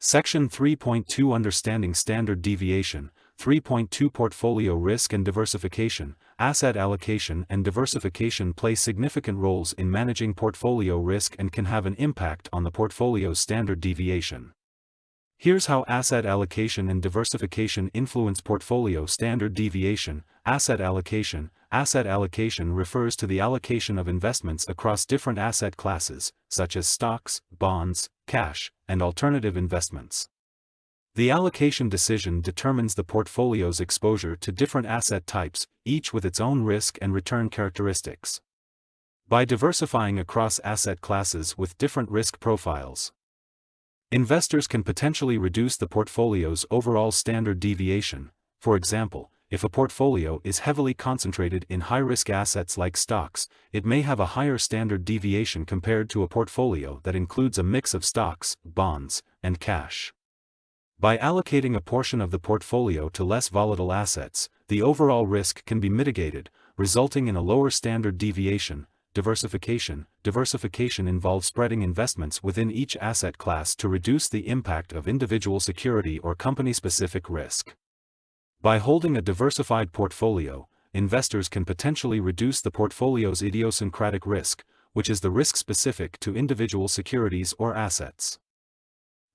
Section 3.2 Understanding Standard Deviation. 3.2 Portfolio Risk and Diversification. Asset allocation and diversification play significant roles in managing portfolio risk and can have an impact on the portfolio's standard deviation. Here's how asset allocation and diversification influence portfolio standard deviation. Asset allocation. Asset allocation refers to the allocation of investments across different asset classes, such as stocks, bonds, cash, and alternative investments. The allocation decision determines the portfolio's exposure to different asset types, each with its own risk and return characteristics. By diversifying across asset classes with different risk profiles, investors can potentially reduce the portfolio's overall standard deviation. For example, if a portfolio is heavily concentrated in high-risk assets like stocks, it may have a higher standard deviation compared to a portfolio that includes a mix of stocks, bonds, and cash. By allocating a portion of the portfolio to less volatile assets, the overall risk can be mitigated, resulting in a lower standard deviation. Diversification. Diversification involves spreading investments within each asset class to reduce the impact of individual security or company-specific risk. By holding a diversified portfolio, investors can potentially reduce the portfolio's idiosyncratic risk, which is the risk specific to individual securities or assets.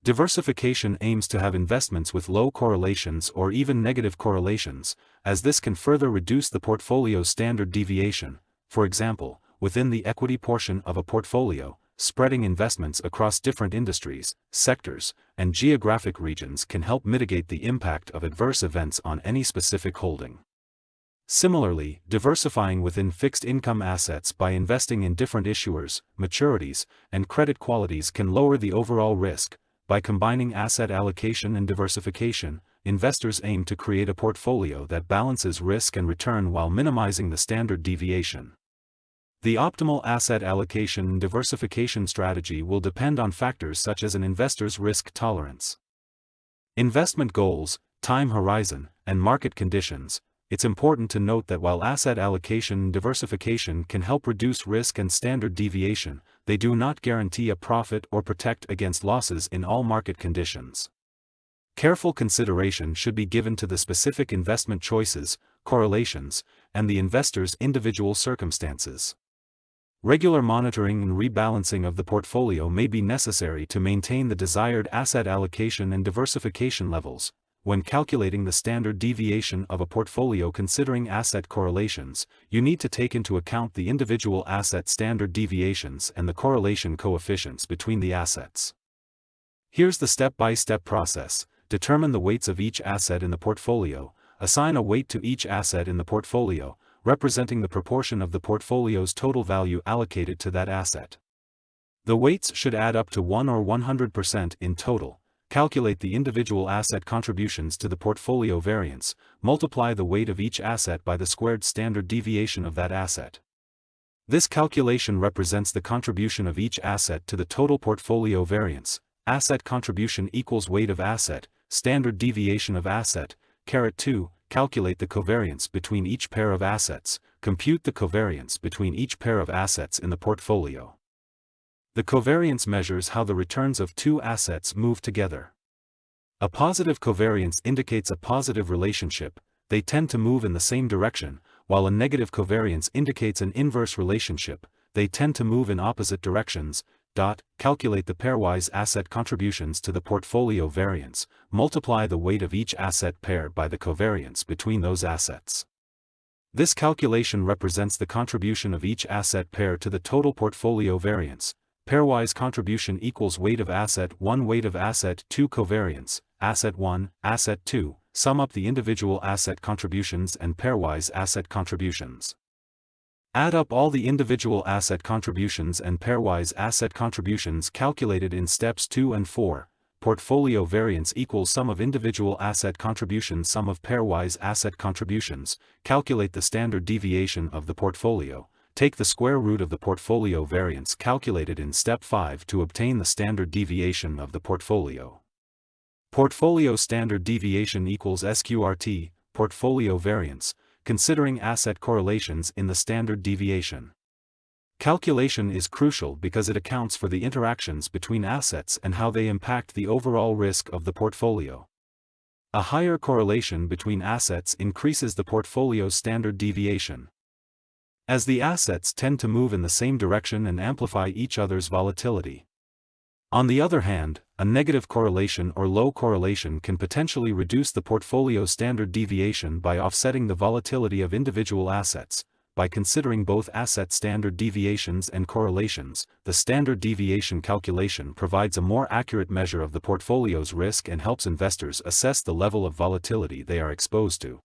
Diversification aims to have investments with low correlations or even negative correlations, as this can further reduce the portfolio's standard deviation. For example, within the equity portion of a portfolio, spreading investments across different industries, sectors, and geographic regions can help mitigate the impact of adverse events on any specific holding. Similarly, diversifying within fixed income assets by investing in different issuers, maturities, and credit qualities can lower the overall risk. By combining asset allocation and diversification, investors aim to create a portfolio that balances risk and return while minimizing the standard deviation. The optimal asset allocation and diversification strategy will depend on factors such as an investor's risk tolerance, investment goals, time horizon, and market conditions. It's important to note that while asset allocation and diversification can help reduce risk and standard deviation, they do not guarantee a profit or protect against losses in all market conditions. Careful consideration should be given to the specific investment choices, correlations, and the investor's individual circumstances. Regular monitoring and rebalancing of the portfolio may be necessary to maintain the desired asset allocation and diversification levels. When calculating the standard deviation of a portfolio considering asset correlations, you need to take into account the individual asset standard deviations and the correlation coefficients between the assets. Here's the step-by-step process. Determine the weights of each asset in the portfolio. Assign a weight to each asset in the portfolio, representing the proportion of the portfolio's total value allocated to that asset. The weights should add up to 1 or 100% in total. Calculate the individual asset contributions to the portfolio variance, multiply the weight of each asset by the squared standard deviation of that asset. This calculation represents the contribution of each asset to the total portfolio variance. Asset contribution equals weight of asset, standard deviation of asset. 2. Calculate the covariance between each pair of assets. Compute the covariance between each pair of assets in the portfolio. The covariance measures how the returns of two assets move together. A positive covariance indicates a positive relationship, they tend to move in the same direction, while a negative covariance indicates an inverse relationship, they tend to move in opposite directions. Calculate the pairwise asset contributions to the portfolio variance, multiply the weight of each asset pair by the covariance between those assets. This calculation represents the contribution of each asset pair to the total portfolio variance. Pairwise contribution equals weight of asset 1 weight of asset 2 covariance, asset 1, asset 2, sum up the individual asset contributions and pairwise asset contributions. Add up all the individual asset contributions and pairwise asset contributions calculated in steps 2 and 4. Portfolio variance equals sum of individual asset contributions sum of pairwise asset contributions. Calculate the standard deviation of the portfolio. Take the square root of the portfolio variance calculated in step 5 to obtain the standard deviation of the portfolio. Portfolio standard deviation equals SQRT, portfolio variance, considering asset correlations in the standard deviation. Calculation is crucial because it accounts for the interactions between assets and how they impact the overall risk of the portfolio. A higher correlation between assets increases the portfolio's standard deviation, as the assets tend to move in the same direction and amplify each other's volatility. On the other hand, a negative correlation or low correlation can potentially reduce the portfolio's standard deviation by offsetting the volatility of individual assets. By considering both asset standard deviations and correlations, the standard deviation calculation provides a more accurate measure of the portfolio's risk and helps investors assess the level of volatility they are exposed to.